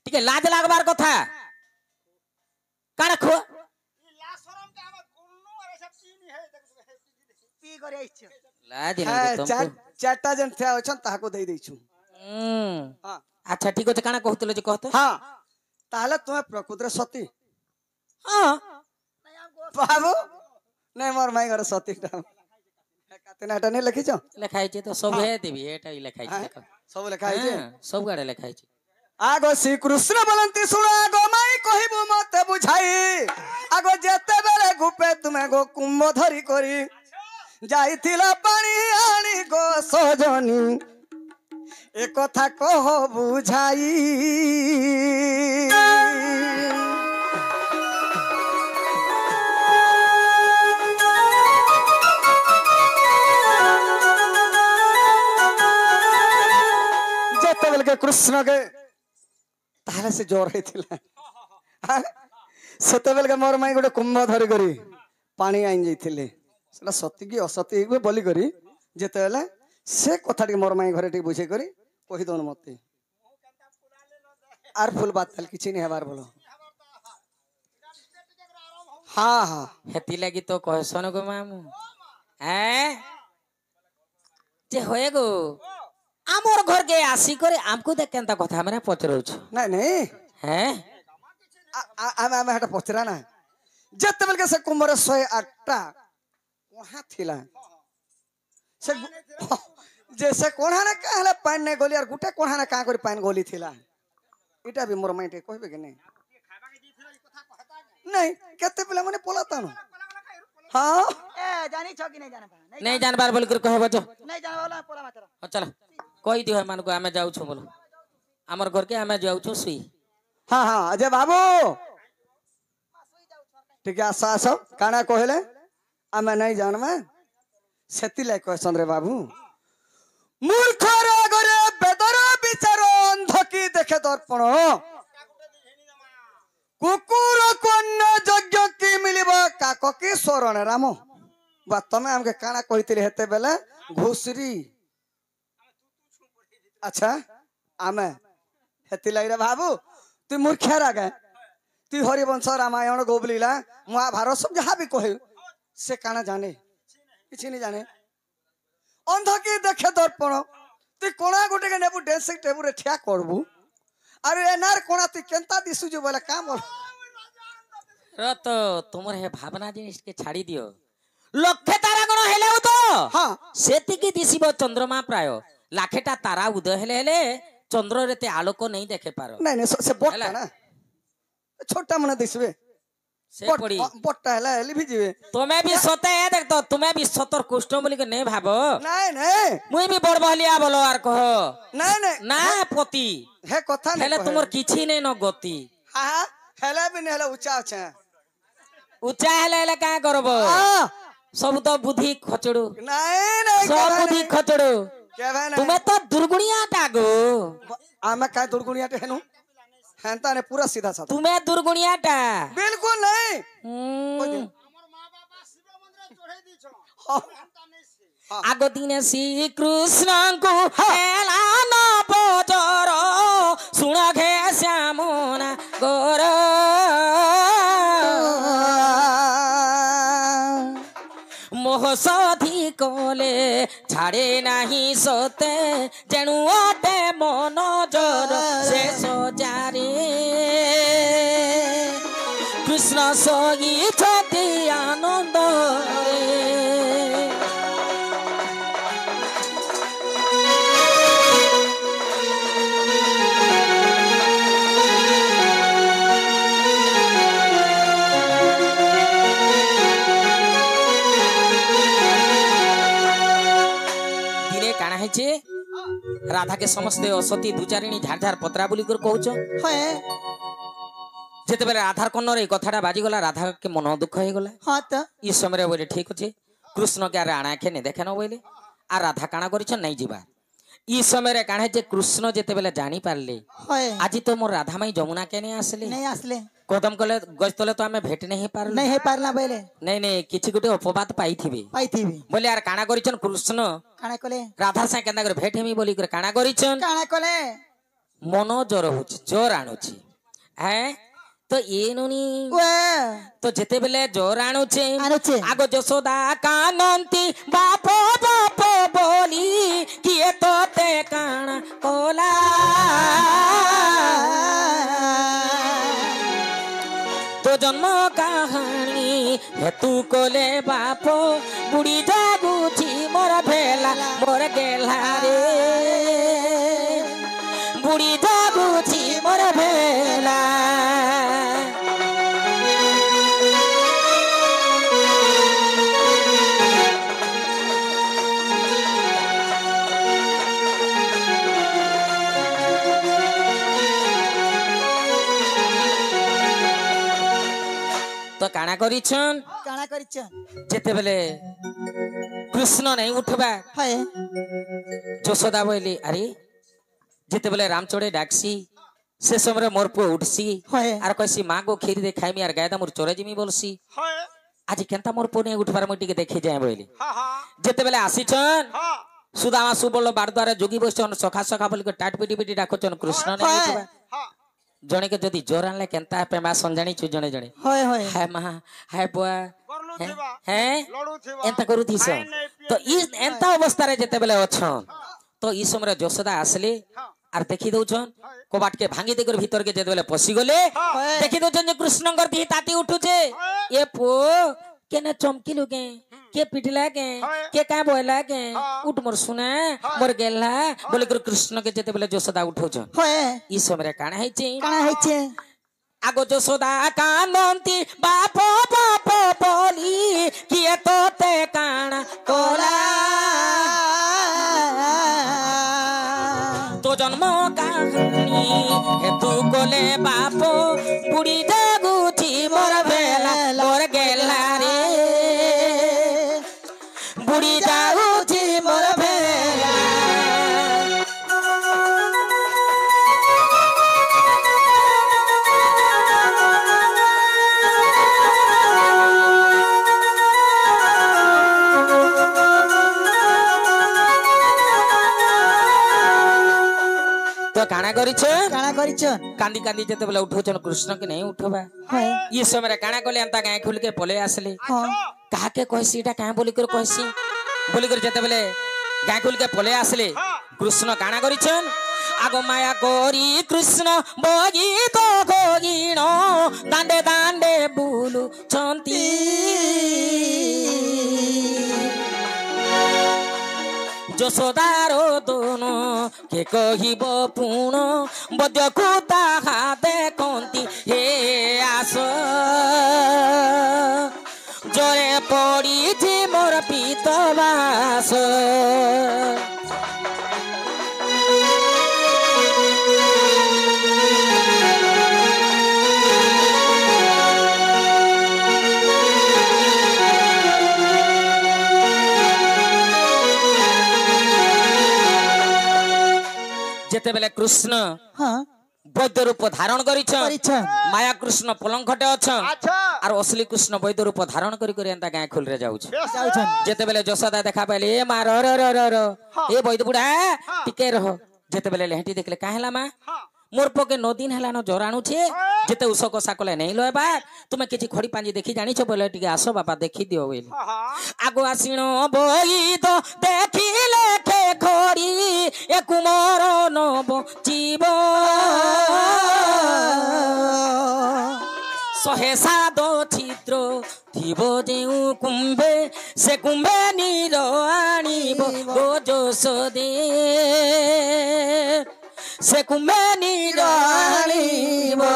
ଟିକେ ଲାଜ ଲାଗବାର କଥା କାଣା ଖୁଅ পি করে আইছো ଲାଜ है, ନାହିଁ चार ତମକୁ चारटा जन थे अछन ताहाको देई देइछु हाँ ଆଚ୍ଛା ଠିକ ଅଛି କାଣା କହୁଥିଲେ ଯେ କହ ତ हाँ ताहले तुम्हें प्रकृति सती ହଁ নাই আমগো बाबू नहीं मोर माई घर सती टाम कातेनाटा नहीं लिखिछ ଲେଖା ହେଇଛି ତ ସବୁ ହେ ଦେବି ଏଟା ବି ଲେଖା ହେଇଛି ଦେଖ सब लिखा है ହଁ, ସବୁ ଆଡେ ଲେଖା ହେଇଛି आगो श्री कृष्ण बोलंती सुनो आगो माई कहबो मते बुझाई आगो जेते बेले गुपे तुमे गो कुंभ धरी करी जाइथिला पानी आनी गो सजनी ए कथा कह बुझाई जेते बेले के कृष्ण के ताहले से जोर हेथिला सेते बेले के मोर माई गोटे कुंभ धरी करी पानी आइन जाइथिले सेटा सती की असती हेबे बोली करी जेते बेले से कथा टी मोर माई घरे टी बुझे करी कहि दोन मते आर फुल बात ताल किछि नहीं हबार बोलो हाँ हाँ ହେତି ଲାଗି ତ କହିସନ ଗो ମାମୁ ଯେ ହୋଏ ଗो ଆମର ଘର କେ ଆସି କରି ଆମକୁ ଦେख କେନ୍ତା କଥା ଆମେ ପଚରଉଛୁ नहीं नहीं हैं आमे आमे हटा पचरा ना जेते बेले के से कुंभ रे 108टा कोहा थिला से जैसे कोहा ना कहला पानी नहीं गोली और गुटे कोहा ना का करी पानी गोली थिला इटा भी मोर माइटे कहबे के नहीं नहीं केते बेले मने पोलाता न हां এ জানি ছ কি নাই জানবা नहीं जानबार बोल कर कहबो जो নাই জানবা বলা পোলা মাত্র हो चल कहि दियो मान को आमे जाऊ छु बोलो हमर घर के आमे जाऊ छु सुई हां हां अजय बाबू ठीक है आसा आसा काना कहले आमे नहीं जानबे सेति लै कहसन रे बाबू मूर्ख रागरे बेदर विचार अंधकी देखे दर्पण कुकुर कन्या यज्ञ की मिलिबा काक की शरण राम बा तमे हमके काना कहितले हेते बेले घुसरी अच्छा आमे हेति लाई रे बाबू तू मूर्ख रागे तू हरिवंश रामायण गोबलीला महाभारत सब जहाँ भी कहे से काना जाने किसी नहीं जाने अंध की देखे दर्पण तू कोना गोटे के नेबू डेंसिंग टेबल रे ठिया करबू अरे एनार कोना तू केंता दिसु जो बोले काम बोल र तो तुमर हे भावना जिनिस के छाड़ी दियो लक्षे तारा गण हेले तो हाँ सेति की दिसिबो चंद्रमा प्राय लाखेटा तारा उदय हेले हेले चंद्र रेते आलोक नहीं देखे पारो नहीं नहीं से बोटा ହେଲା। ना छोटा मने दिसबे से पड़ी बोटा हला हेली भी जीवे तुम्हें भी सोते है देख तो तुम्हें भी सतर कुष्ठ बोली के नहीं भाबो नहीं नहीं मुई भी बड़ बहलिया बोलो आर कहो नहीं नहीं ना पति हे कथा नहीं हेले तुमर किछि नहीं न गति हां हेला भी नहीं हेला ऊंचा अच्छा ऊंचा हेले हेले का करबो हां सब तो बुद्धि खचड़ू नहीं नहीं सब बुद्धि खचड़ू क्या भाई नहीं तुम्हें तो दुर्गुणिया टागो आमे काय दुर्गुणिया हेनु हेंता ने पूरा सीधा साधा तुम्हें दुर्गुणिया टा बिल्कुल नहीं हम्म। हाँ, आगो दिने श्री कृष्ण को हेलाना बजर सुन घे श्यामुना गोर मोह सधी कले छाड़े नहीं सोते जेणु अटे मन जोर से सजारे कृष्ण सगी छति आनंद रे राधा के समस्ते असती दुचारिणी झार झार पत्रा बोली कर कहउछ হয় जेते बेले राधार कन्नर ए कथाटा बाजी गला राधा के मन दुख हो गला हाँ तो ई समय बोले ठीक अच्छे कृष्ण के आना खे नहीं देखे न बोले आ राधा काना कर नहीं जीवा ई समय काणे जे कृष्ण जेते बेले जानी पारले হয় आज तो मोर राधा माई जमुना के नहीं आसले नहीं आसले कदम कले गज तले तो आमे भेट नहीं पारले नहीं है पारना बेले नहीं नहीं किछि गुटे अपवाद पाई थिबे पाई थी बोले यार काना करिछन कृष्ण काना कोले राधा से केंदा कर भेट हेमी बोली कर काना करिछन काना कोले मन जोर होछि जोर आणुछि हैं तो ये नुनी वे तो जेते बेले जोर आणुछे आणुछे। आगो जसोदा कानंती बापो बापो बोली किए तो ते काना कोला तो जन्म कहानी हेतु कोले बापो बुढ़ी जागुची मोर भेला मोर गेला रे बुढ़ी जागुची मोर भेला तो काना करिछन काना करिछ जेते बेले कृष्ण नहीं उठबा है যশোদা बोली अरे जेते बेले रामचोड़े डाकसी से समय मोर पुओ उठसी হয় आर कहसी माँ को खीर दे खाइमी आर गायदा मोर चोरे जिमी बोलसी হয় आज केनता मोर पुओ नहीं उठबार मुई टिके देखि जाय बोली হ্যাঁ হ্যাঁ जेते बेले आसीछन হ্যাঁ सुदामा सुबल बारद्वारा जोगी बसछन सखा सखा बोली के टाट पिटी पिटी डाकछन कृष्ण नहीं হয় उठबा হ্যাঁ जणे के जदी जोर आनले केनता पे मा संजानी छु जणे जणे হয় হয় हाय माँ हाय बुआ করলু থিবা हैं লড়ু থিবা एंता करूथिस खाए नहीं, पिए तो ई एंता अवस्था रे जेते बेले अछन तो ई समय যশোদা आसले आर देखि दउछन कबाट के भांगी देकर भीतर के जेते बेले पसी गले হয় देखि दउछन जे कृष्णंकर दी ताती उठुचे ए पो केने चमकिलु के पिटला के का बोला के उठ मोर सुना मोर गेला बोले कर कृष्ण के जेते बेले যশোদা उठौछन হয় ई समय काना हैछि काना हैছে आगो যশোদা कानंती बापो बापो बोली किए तो ते काना कोला तो जन्म कहानी हेतु कोले बापो बुढ़ी जागुची मोर बेला मोर गेला रे बुढ़ी जागुची मोर बेला तो काना करिछ काना करिछ कांदी कांदी जेते बेले उठौछन कृष्ण के नहीं उठबा হয় ये समय काना कले अंता गाय खुल के पले आसले हाँ कहा के कहसी एटा काहे बोली कर कहसी बोली कर जेते बेले गाय खुल के पले आसले कृष्ण काना करिछन आगो माया करी कृष्ण बगी तो गोगिण दांडे दांडे बुलु छंती যশোদারো দোনো কে কহিব পুণ বদ্যকু তাহা দেখন্তি হে আস জরে পড়িছি মোর পিতবাস जेते बेले कृष्ण हाँ वैद्य रूप धारण करिछन करिछ माया कृष्ण पलंखटे अछन अच्छा और असली कृष्ण वैद्य रूप धारण करी करी एंता गाय खुल रे जाउछ बेस जाउछन जेते बेले যশোদা देखा पाइले ए मार र र र र ए वैद्य बुढ़ा टिके रह जेते बेले लेहटी देखले काहेला मा हाँ मोर पके 9 दिन हेलानो जोराणु छे जेते उस कोसा कले नहीं लयबा तुमे किछि खड़ी पांजी देखि जानि छ बोले टिके आसो बापा देखि दियो बोले हाँ हाँ आगो आसिनो बोई तो देखिले के खड़ी ए कुमार नब जीव शहे सादो छिद्र थिबो जेउ कुंभे से कुंभे नीर आनिबो गो যশোদে से कुंभे नीर आनिबो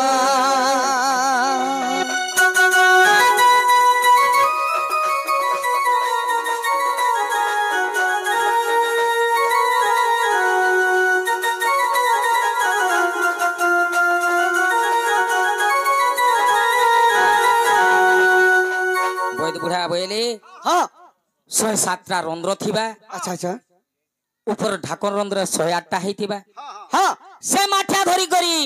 हाँ 107टा रंध्र थिबा अच्छा अच्छा ऊपर ढाकन रंध्र 108टा हेतिबा हाँ से माठिया धरी करी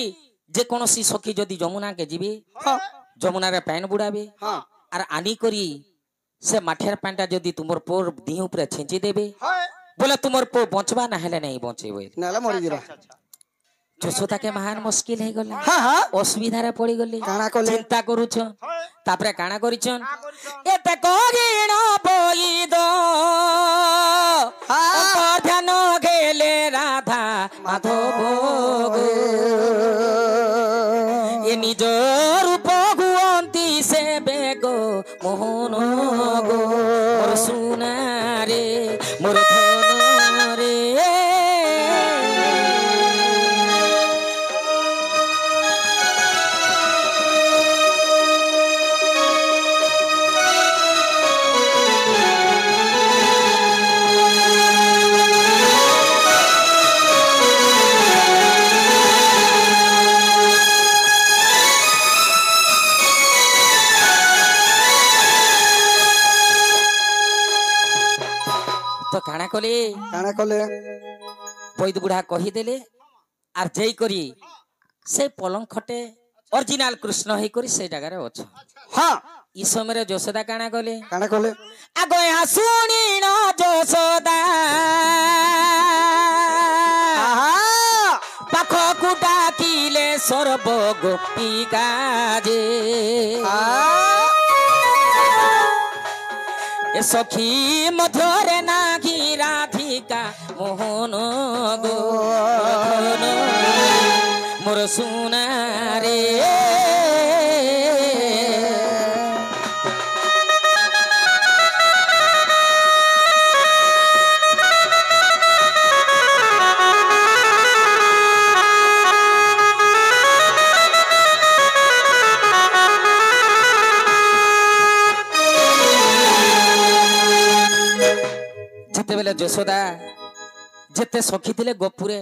जे कोनोसी सखी जदी जमुना के जीवे हाँ जमुना रे पैन बुड़ाबे हाँ आर आनी करी से माठियार पैनटा जदी तुमर पोर दी ऊपर छेंची देबे हाय बोले तुमर पो बचबा ना हेले नहीं बचेबे नाला मरी जीवा যশোদা के महान मुश्किल है गला हाँ हाँ असुविधा रे पड़ी गली काଣା कले? चिंता करूछ तापरे काना करिछन करिछन? एते कगिण बोई दो हाँ। अंतर ध्यान गेले राधा माधव गो ए निज रूप गुअंती से बेगो मोहन गो मोर सुना रे मोर धन रे तो काना कले काଣା कले? पैद बुढ़ा कहीदेले आर जई करी से पलंग खटे ओरिजिनल कृष्ण हे करी से जगह रे अछ हाँ ई समय यशोदा काना कले काଣା कले? आगो यहाँ सुनी न यशोदा हाँ पाख कुटा किले सर्व गोपिका जे ए सखी मधुरे नागी राधिका मोहन गो मोहन मोर सुना रे जिते बेले यशोदा जिते सखी थिले गोपुरे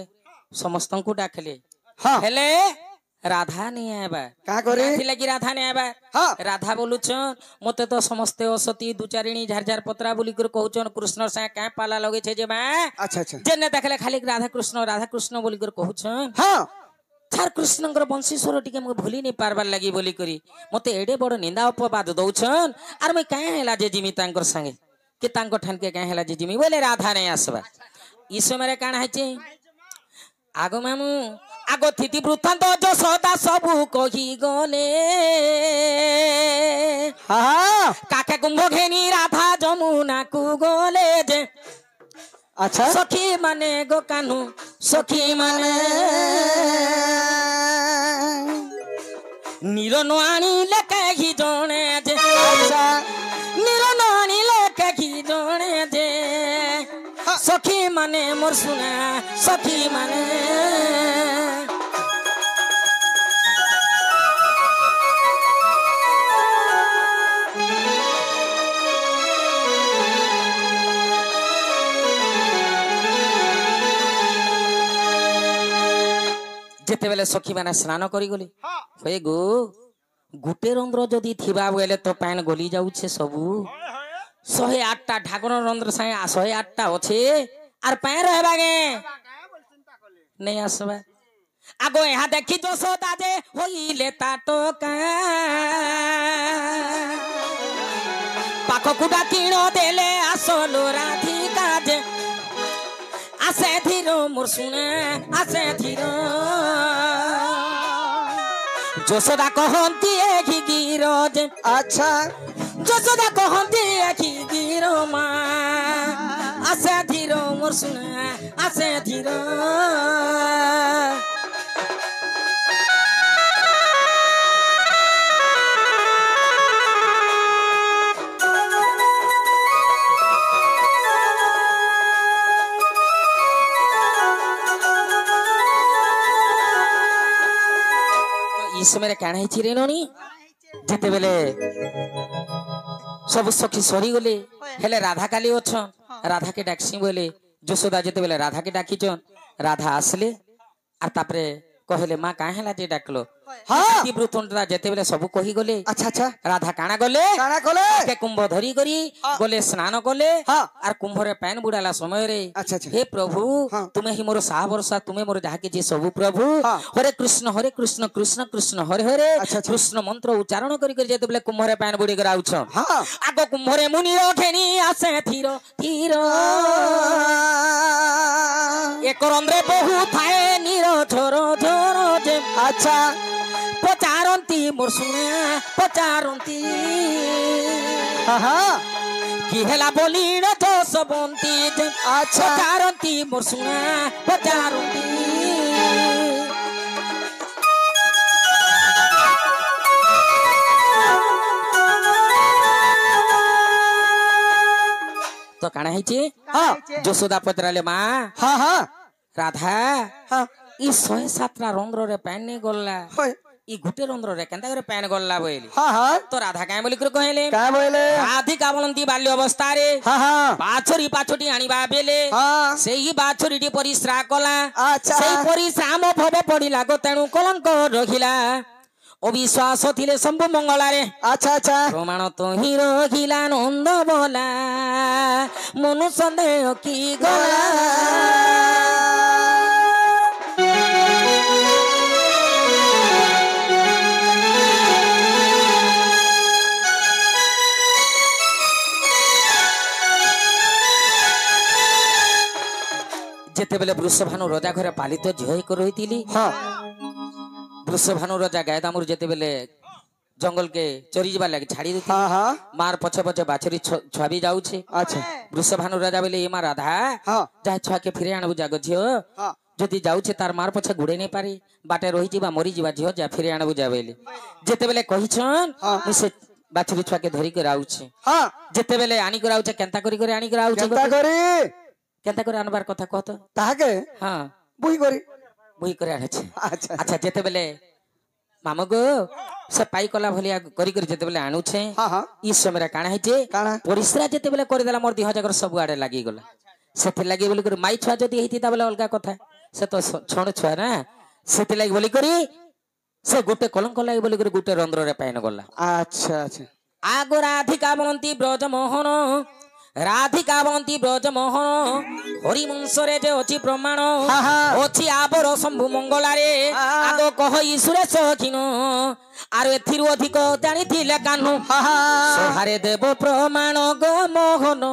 समस्त को डाकले हाँ हेले राधा नहीं आबा का करे? थिले कि राधा नहीं आबा हाँ राधा बोलुछन मते तो समस्ते असती दुचारिणी झारझार पत्रा बोली कर कहउछन कृष्ण से का पाला लगे छे जे मां अच्छा अच्छा जेने देखले खाली राधा कृष्ण बोली कर कहउछन हाँ छार कृष्णଙ୍କର ବଂଶୀ ସ୍ୱର ଟିକେ ମୁଁ ଭୁଲି नहीं पारबार लगी बोली करी मते एडे बड़ निंदा अपवाद दउछन आर मैं काहे हैला जे जिमी तांकर संगे कि तांको ठान के काहे हैला जे जिमी बोले राधा नहीं आसबा ई समय काना हैचे आगो मामू आगो थिति वृत्तांत यशोदा सबु कही गले हाँ काके कुंभ घेनी राधा जमुना को गले जे अच्छा सखी माने गो कान्हू सखी माने नीर नाणीले कही जणे जे नीर नाणीले कही जणे जे सखी माने मोर सुना सखी माने जेते बेले सखी माने स्नान करी गली हाँ हे गो गुटे रंध्र जदि थिबा बेले तो पैन गली जाउछे सबु हाय 108टा ढाकन रंध्र साए 108टा अच्छे आर पैन रहबा गे काहे बोल चिंता करले नहीं आसबा आगो यहाँ देखी यशोदा जे होइले ताटका पाख कुटा किण देले आसलो राधिका जे आसे धीरो मोर सुना आसे धीरो यशोदा कहंती एखी गिरो जे अच्छा यशोदा कहंती एखी गिरो मा आसे धीरो मोर सुना आसे धीरो ई समय काना हिची रे ननी जेते बेले सब सखी सरी गले हेले राधा काली अछन राधा के डाकसी बोले यशोदा जेते बेले राधा के डाकीचन राधा आसले आर तापरे कहले माँ काहे ହେଲା ଯେ ଡାକलो हाँ ବୃତଣ୍ଡରା ଯେତେବେଳେ ସବୁ କହି ଗଲେ अच्छा अच्छा ରାଧା କାଣା ଗଲେ काना कोले के कुंभ धरी करी गले स्नान कले हाँ। आर कुंभरे पैन बुड़ाला समय रे अच्छा अच्छा हे प्रभु हाँ। तुम्हें ही मोर साहा भरोसा तुम्हें मोर जहा के सब प्रभु हाँ। हरे कृष्ण कृष्ण कृष्ण हरे हरे अच्छा, अच्छा। कृष्ण मंत्र उच्चारण करी करी जेते बेले कुंभरे पैन बुड़ी कर आउछ हाँ आगो कुंभरे मुनि घेनी आसे थीर थीर एक रंध्रे बहु थाए नीर झोर झोर जे अच्छा पचारंती मोर सुना पचारंती हाँ हाँ की हेला बोली न तो सबंती जे अच्छा। पचारंती मोर सुना पचारंती तो काना ହେଇଛି हाँ ଯଶୋଦା ପଚରାଲେ ମା हाँ हाँ ରାଧା हाँ ଇ 107ଟା ରନ୍ଧ୍ରରେ ପାଣି ନେଇ ଗଲା होय। ଇ ଗୁଟେ ରନ୍ଧ୍ରରେ କେନ୍ତା করে ପାଣି ଗଲା ବୋଇଲି हाँ हाँ ତ ରାଧା କାଇଁ ବୋଲି କରି କହିଲେ क्या बोले ରାଧିକା ବୋଲନ୍ତି ବାଲ୍ୟ ଅବସ୍ଥାରେ हाँ हाँ ବାଛୁରୀ ପାଛୋଟି ଆଣିବା ବେଲେ हाँ ସେଇ ବାଛୁରୀଟି ପରିଶ୍ରା କଲା अच्छा। ସେଇ ପରିଶ୍ରା ଆମ ଭବ ପଡ଼ିଲା ଗୋ ତେଣୁ କଲଙ୍କ ରହିଲା ଅବିଶ୍ୱାସ ଥିଲେ ଶମ୍ଭୁ ମଙ୍ଗଳାରେ अच्छा अच्छा প্রমাণ তো হি রহিলা নন্দ বলা মনু সন্দেহ কি গলা যেতেবেলে বৃষভানু রজা ঘরে পালিত ঝিଅ ହେଇକରି ରହିଥିଲି हाँ ବୃଷଭାନୁ ରଜା ଗାୟଦାମୁର ଯେତେବେଲେ ଜଙ୍ଗଲ କେ ଚରି ଯିବା ଲାଗି ଛାଡି ଦେଇଥିଲି हाँ हाँ ମାର ପଛେ ପଛେ ବାଛୁରୀ ଛୁଆ ବି ଯାଉଛି अच्छा ବୃଷଭାନୁ ରାଜା ବେଲେ ଏ ମା ରାଧା हाँ ଯାହା ଛୁଆକେ ଫେରେ ଆଣିବୁ ଜାଗ ଝିଅ हाँ ଯଦି ଯାଉଛେ ତାର ମାର ପଛେ ଗୁଡେଇ ନେଇ ପାରି ବାଟେ ରହିଯିବା ମରିଯିବା ଝିଅ ଯା ଫେରେ ଆଣିବୁ ଯା ବେଲେ ଯେତେବେଲେ କହିଛନ୍ ହଁ। ମୁଁ ସେ ବାଛୁରୀ ଛୁଆକେ ଧରିକରି ଆଉଛେ हाँ ଯେତେବେଲେ ଆଣିକରି ଆଉଛେ କେନ୍ତା କରି ଆଣିକରି ଆଉଛେ केंता करी କେନ୍ତା କରି ଆଣବାର କଥା କହ ତ ताके ହଁ बुही करी ବୁହି କରି ଆଣୁଛେ अच्छा ଆଚ୍ଛା ଯେତେବେଲେ ମାମୁ ଗୋ ସେ ପାଇ କଲା ଭଳିଆ କରି କରି ଯେତେବେଲେ ଆଣୁଛେ हाँ हाँ ଇ ସମୟରେ କାଣା ହେଇଛେ काना ପରିଶ୍ରା ଯେତେବେଲେ କରିଦେଲା ମୋର ଦେହ ଯାକର ସବୁ ଆଡେ ଲାଗିଗଲା ସେଥିଲାଗି ବୋଲି କରି ମାଇ ଛୁଆ ଯଦି ହେଇଥିତା ବେଲେ ଅଲଗା କଥା ସେ ତ ଛଣ ଛୁଆ ନା ସେଥିଲାଗି ବୋଲି କରି ସେ ଗୋଟେ କଲଙ୍କ ଲାଗି ବୋଲି କରି ଗୋଟେ ରନ୍ଧ୍ରରେ ପାଇନ ଗଲା अच्छा अच्छा ଆଗ ରାଧିକା ବନନ୍ତି ବ୍ରଜମୋହନ ରାଧିକା ବନନ୍ତି ବ୍ରଜମୋହନ ହରିବଂଶରେ ଯେ ଅଛି ପ୍ରମାଣ हाँ हाँ ଅଛି ଆବର ଶମ୍ଭୁ ମଙ୍ଗଳାରେ ଆଗ କହ ସୁରେଶ ଖିନ ଆର ଏଥିରୁ ଅଧିକ ଜାଣିଥିଲେ କାହ୍ନୁ हाँ हाँ ସଭାରେ ଦେବ ପ୍ରମାଣ ଗୋ ମୋହନ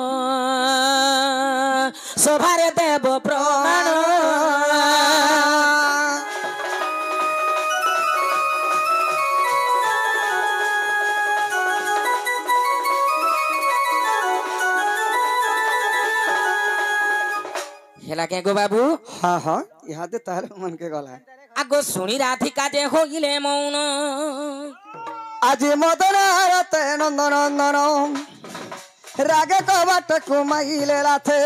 ସଭାରେ ଦେବ ପ୍ରମାଣ ହେଲା କେ ଗो ବାବୁ हाँ हाँ यहाँ दे तारे मन के गला ଆଗ ଶୁଣି ରାଧିକା ଯେ ହୋଇଲେ ମୌନ आज मदन रते नंदन नंदन रागे कबाट कुमाइले लाथे